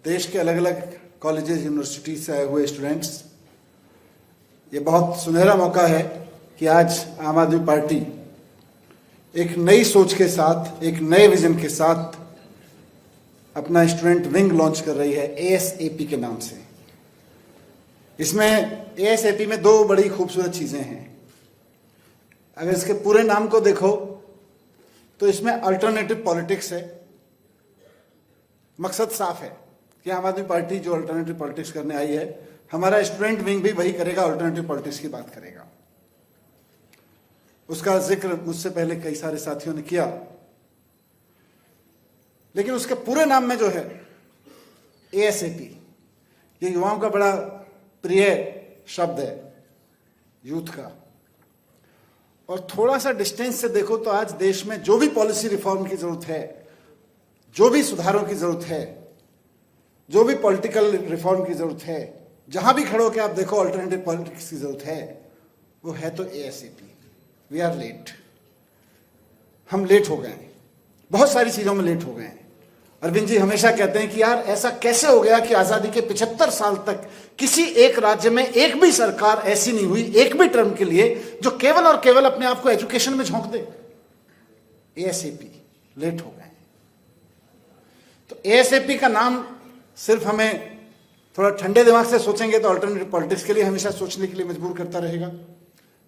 देश के अलग अलग कॉलेजेस यूनिवर्सिटीज से आए हुए स्टूडेंट्स, ये बहुत सुनहरा मौका है कि आज आम आदमी पार्टी एक नई सोच के साथ, एक नए विजन के साथ अपना स्टूडेंट विंग लॉन्च कर रही है एएसएपी के नाम से। इसमें एएसएपी में दो बड़ी खूबसूरत चीजें हैं। अगर इसके पूरे नाम को देखो तो इसमें अल्टरनेटिव पॉलिटिक्स है। मकसद साफ है कि आम आदमी पार्टी जो अल्टरनेटिव पॉलिटिक्स करने आई है, हमारा स्टूडेंट विंग भी वही करेगा, अल्टरनेटिव पॉलिटिक्स की बात करेगा। उसका जिक्र मुझसे पहले कई सारे साथियों ने किया, लेकिन उसके पूरे नाम में जो है एएसएपी, ये युवाओं का बड़ा प्रिय शब्द है, यूथ का। और थोड़ा सा डिस्टेंस से देखो तो आज देश में जो भी पॉलिसी रिफॉर्म की जरूरत है, जो भी सुधारों की जरूरत है, जो भी पॉलिटिकल रिफॉर्म की जरूरत है, जहां भी खड़ो के आप देखो अल्टरनेटिव पॉलिटिक्स की जरूरत है, वो है तो एएसएपी। वी आर लेट, हम लेट हो गए हैं, बहुत सारी चीजों में लेट हो गए हैं। अरविंद जी हमेशा कहते हैं कि यार ऐसा कैसे हो गया कि आजादी के 75 साल तक किसी एक राज्य में एक भी सरकार ऐसी नहीं हुई, एक भी टर्म के लिए, जो केवल और केवल अपने आप को एजुकेशन में झोंक दे। एएसएपी, लेट हो गए। तो एएसएपी का नाम सिर्फ हमें थोड़ा ठंडे दिमाग से सोचेंगे तो अल्टरनेटिव पॉलिटिक्स के लिए हमेशा सोचने के लिए मजबूर करता रहेगा।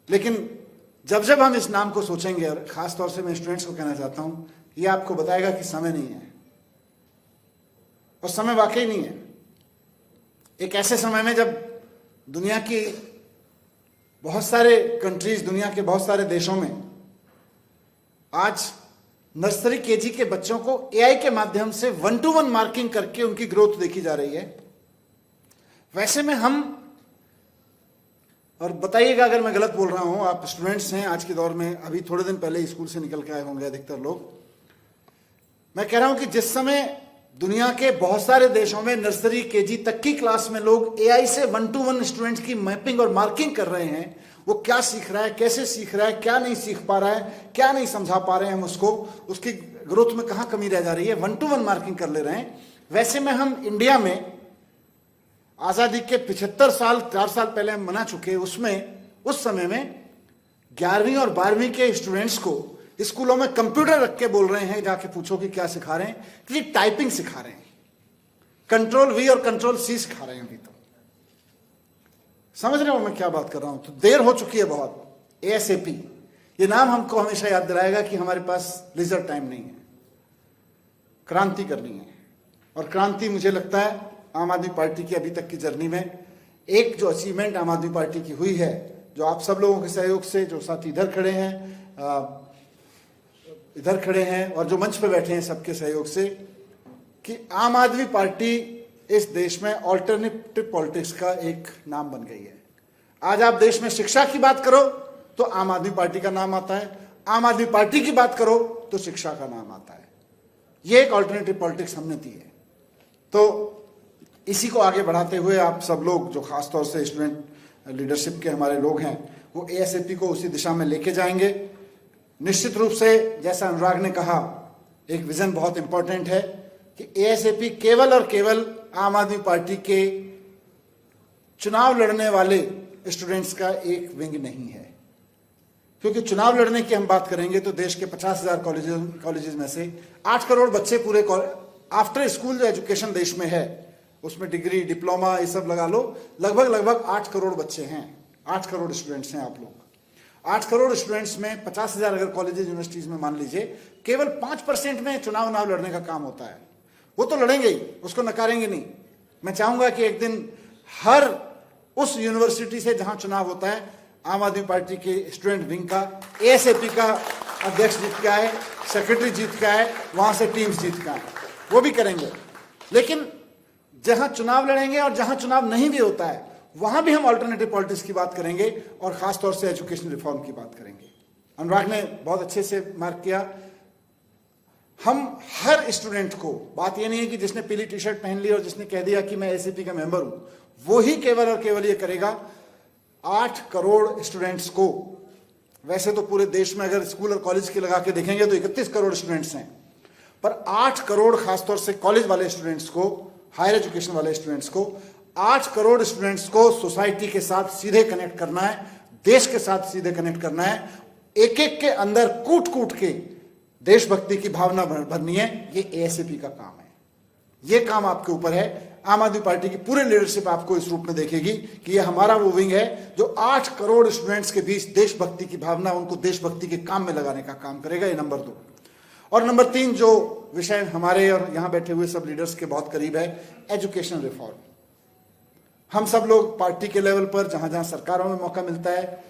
लेकिन जब जब हम इस नाम को सोचेंगे, और खासतौर से मैं स्टूडेंट्स को कहना चाहता हूं, ये आपको बताएगा कि समय नहीं है, और समय वाकई नहीं है। एक ऐसे समय में जब दुनिया की बहुत सारे कंट्रीज, दुनिया के बहुत सारे देशों में आज नर्सरी केजी के बच्चों को एआई के माध्यम से 1-to-1 मार्किंग करके उनकी ग्रोथ देखी जा रही है, वैसे में हम, और बताइएगा अगर मैं गलत बोल रहा हूं, आप स्टूडेंट्स हैं आज के दौर में, अभी थोड़े दिन पहले स्कूल से निकल के आए होंगे अधिकतर लोग। मैं कह रहा हूं कि जिस समय दुनिया के बहुत सारे देशों में नर्सरी केजी तक की क्लास में लोग एआई से 1-to-1 स्टूडेंट्स की मैपिंग और मार्किंग कर रहे हैं, वो क्या सीख रहा है, कैसे सीख रहा है, क्या नहीं सीख पा रहा है, क्या नहीं समझा पा रहे हैं हम उसको, उसकी ग्रोथ में कहां कमी रह जा रही है, 1-to-1 मार्किंग कर ले रहे हैं। वैसे में हम इंडिया में आजादी के 75 साल, 4 साल पहले हम मना चुके, उसमें उस समय में 11वीं और 12वीं के स्टूडेंट्स को स्कूलों में कंप्यूटर रख के बोल रहे हैं, जाके पूछो कि क्या सिखा रहे हैं, कि टाइपिंग सिखा रहे हैं, कंट्रोल वी और कंट्रोल सी सिखा रहे हैं। अभी तो समझ रहे हो मैं क्या बात कर रहा हूं? तो देर हो चुकी है बहुत। एएसएपी, ये नाम हमको हमेशा याद दिलाएगा कि हमारे पास लीजर टाइम नहीं है, क्रांति करनी है। और क्रांति मुझे लगता है आम आदमी पार्टी की अभी तक की जर्नी में एक जो अचीवमेंट आम आदमी पार्टी की हुई है, जो आप सब लोगों के सहयोग से, जो साथी इधर खड़े हैं और जो मंच पे बैठे हैं, सबके सहयोग से, कि आम आदमी पार्टी इस देश में ऑल्टरनेटिव पॉलिटिक्स का एक नाम बन गई है। आज आप देश में शिक्षा की बात करो तो आम आदमी पार्टी का नाम आता है, आम आदमी पार्टी की बात करो तो शिक्षा का नाम आता है। ये एक ऑल्टरनेटिव पॉलिटिक्स हमने दी है। तो इसी को आगे बढ़ाते हुए आप सब लोग, जो खासतौर से स्टूडेंट लीडरशिप के हमारे लोग हैं, वो एएसएपी को उसी दिशा में लेके जाएंगे। निश्चित रूप से जैसा अनुराग ने कहा, एक विजन बहुत इंपॉर्टेंट है कि एएसएपी केवल और केवल आम आदमी पार्टी के चुनाव लड़ने वाले स्टूडेंट्स का एक विंग नहीं है। क्योंकि चुनाव लड़ने की हम बात करेंगे तो देश के 50,000 कॉलेजेस में से 8 करोड़ बच्चे पूरे आफ्टर स्कूल जो एजुकेशन देश में है, उसमें डिग्री, डिप्लोमा, ये सब लगा लो, लगभग 8 करोड़ बच्चे हैं, 8 करोड़ स्टूडेंट्स हैं आप लोग। 8 करोड़ स्टूडेंट्स में 50,000 अगर कॉलेजेस यूनिवर्सिटीज में मान लीजिए, केवल 5% में चुनाव लड़ने का काम होता है। वो तो लड़ेंगे ही, उसको नकारेंगे नहीं। मैं चाहूंगा कि एक दिन हर उस यूनिवर्सिटी से जहां चुनाव होता है, आम आदमी पार्टी के स्टूडेंट विंग का, एएसएपी का अध्यक्ष जीत के आए, सेक्रेटरी जीत के आए, वहां से टीम्स जीत के आए, वो भी करेंगे। लेकिन जहां चुनाव लड़ेंगे और जहां चुनाव नहीं भी होता है, वहां भी हम अल्टरनेटिव पॉलिटिक्स की बात करेंगे और खासतौर से एजुकेशन रिफॉर्म की बात करेंगे। अनुराग ने बहुत अच्छे से मार्क किया, हम हर स्टूडेंट को, बात यह नहीं है कि जिसने पीली टी शर्ट पहन ली और जिसने कह दिया कि मैं एएसएपी का मेंबर हूं, वो ही केवल और केवल ये करेगा। 8 करोड़ स्टूडेंट्स को, वैसे तो पूरे देश में अगर स्कूल और कॉलेज के लगा के देखेंगे तो 31 करोड़ स्टूडेंट्स हैं, पर 8 करोड़ खासतौर से कॉलेज वाले स्टूडेंट्स को हायर एजुकेशन वाले स्टूडेंट्स को, 8 करोड़ स्टूडेंट्स को सोसाइटी के साथ सीधे कनेक्ट करना है, देश के साथ सीधे कनेक्ट करना है, एक एक के अंदर कूट कूट के देशभक्ति की भावना भरनी है। ये एएसएपी का काम है, ये काम आपके ऊपर है। आम आदमी पार्टी की पूरी लीडरशिप आपको इस रूप में देखेगी कि ये हमारा वो विंग है जो 8 करोड़ स्टूडेंट्स के बीच देशभक्ति की भावना, उनको देशभक्ति के काम में लगाने का काम करेगा। ये नंबर 2। और नंबर 3 जो विषय हमारे और यहां बैठे हुए सब लीडर्स के बहुत करीब है, एजुकेशन रिफॉर्म। हम सब लोग पार्टी के लेवल पर जहां जहां सरकारों में मौका मिलता है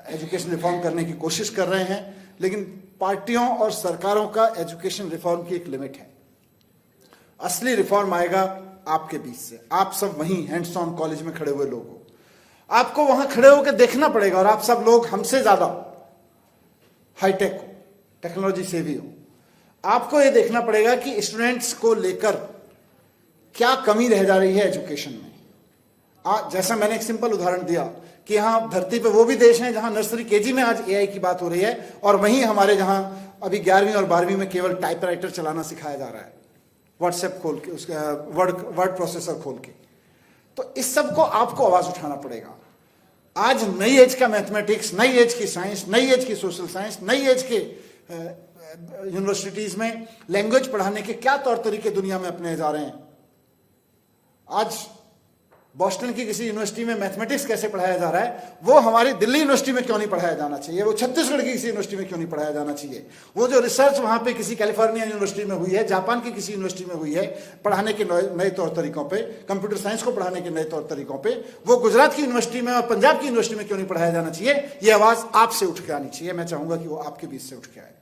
एजुकेशन रिफॉर्म करने की कोशिश कर रहे हैं, लेकिन पार्टियों और सरकारों का एजुकेशन रिफॉर्म की एक लिमिट है। असली रिफॉर्म आएगा आपके बीच से। आप सब वहीं हैंड्स ऑन कॉलेज में खड़े हुए लोग हो, आपको वहां खड़े होकर देखना पड़ेगा। और आप सब लोग हमसे ज्यादा हाईटेक हो, टेक्नोलॉजी सेवी हो, आपको यह देखना पड़ेगा कि स्टूडेंट्स को लेकर क्या कमी रह जा रही है एजुकेशन में। जैसा मैंने एक सिंपल उदाहरण दिया कि यहां धरती पे वो भी देश हैं जहां नर्सरी केजी में आज एआई की बात हो रही है, और वहीं हमारे जहां अभी 11वीं और 12वीं में केवल टाइपराइटर चलाना सिखाया जा रहा है, व्हाट्सएप खोल के, उसका वर्ड प्रोसेसर खोल के। तो इस सब को आपको आवाज उठाना पड़ेगा। आज नई एज का मैथमेटिक्स, नई एज की साइंस, नई एज की सोशल साइंस, नई एज के यूनिवर्सिटीज में लैंग्वेज पढ़ाने के क्या तौर तरीके दुनिया में अपने जा रहे हैं। आज बॉस्टन की किसी यूनिवर्सिटी में मैथमेटिक्स कैसे पढ़ाया जा रहा है, वो हमारी दिल्ली यूनिवर्सिटी में क्यों नहीं पढ़ाया जाना चाहिए, वो छत्तीसगढ़ की किसी यूनिवर्सिटी में क्यों नहीं पढ़ाया जाना चाहिए। वो जो रिसर्च वहां पे किसी कैलिफोर्निया यूनिवर्सिटी में हुई है, जापान की किसी यूनिवर्सिटी में हुई है पढ़ाने के नए तौर तरीकों पे, कंप्यूटर साइंस को पढ़ाने के नए तौर तरीकों पे, वो गुजरात की यूनिवर्सिटी में और पंजाब की यूनिवर्सिटी में क्यों नहीं पढ़ाया जाना चाहिए। ये आवाज आपसे उठ के आनी चाहिए। मैं चाहूंगा कि वो आपके बीच से उठ के आए,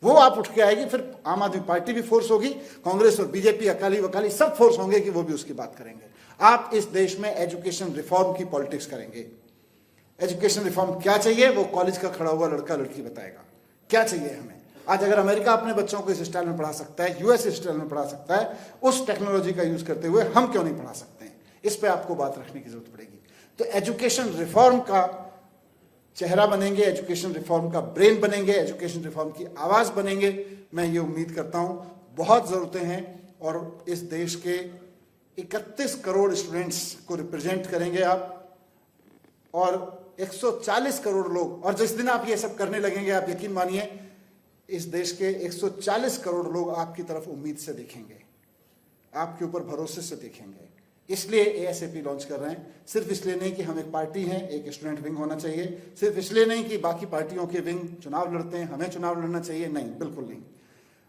वो आप उठ के आएगी, फिर आम आदमी पार्टी भी फोर्स होगी, कांग्रेस और बीजेपी, अकाली वकाली सब फोर्स होंगे कि वो भी उसकी बात करेंगे। आप इस देश में एजुकेशन रिफॉर्म की पॉलिटिक्स करेंगे। एजुकेशन रिफॉर्म क्या चाहिए वो कॉलेज का खड़ा हुआ लड़का लड़की बताएगा क्या चाहिए हमें। आज अगर अमेरिका अपने बच्चों को इस स्टाइल में पढ़ा सकता है, यूएस इस स्टाइल में पढ़ा सकता है, उस टेक्नोलॉजी का यूज करते हुए हम क्यों नहीं पढ़ा सकते हैं। इस पे आपको बात रखने की जरूरत पड़ेगी। तो एजुकेशन रिफॉर्म का चेहरा बनेंगे, एजुकेशन रिफॉर्म का ब्रेन बनेंगे, एजुकेशन रिफॉर्म की आवाज बनेंगे। मैं ये उम्मीद करता हूं बहुत जरूरतें हैं और इस देश के 31 करोड़ स्टूडेंट्स को रिप्रेजेंट करेंगे आप, और 140 करोड़ लोग। और जिस दिन आप ये सब करने लगेंगे, आप यकीन मानिए इस देश के 140 करोड़ लोग आपकी तरफ उम्मीद से देखेंगे, आपके ऊपर भरोसे से देखेंगे। इसलिए एएसएपी लॉन्च कर रहे हैं। सिर्फ इसलिए नहीं कि हम एक पार्टी हैं, एक स्टूडेंट विंग होना चाहिए, सिर्फ इसलिए नहीं कि बाकी पार्टियों के विंग चुनाव लड़ते हैं, हमें चुनाव लड़ना चाहिए, नहीं, बिल्कुल नहीं।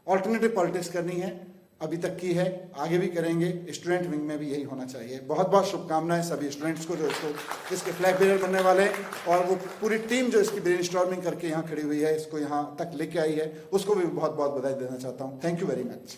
ऑल्टरनेटिव पॉलिटिक्स करनी है, अभी तक की है, आगे भी करेंगे। स्टूडेंट विंग में भी यही होना चाहिए। बहुत बहुत शुभकामनाएं सभी स्टूडेंट्स को जो इसके फ्लैग बेरर बनने वाले हैं, और वो पूरी टीम जो इसकी ब्रेनस्टॉर्मिंग करके यहाँ खड़ी हुई है, इसको यहाँ तक लेके आई है, उसको भी बहुत बहुत बधाई देना चाहता हूँ। Thank you very much.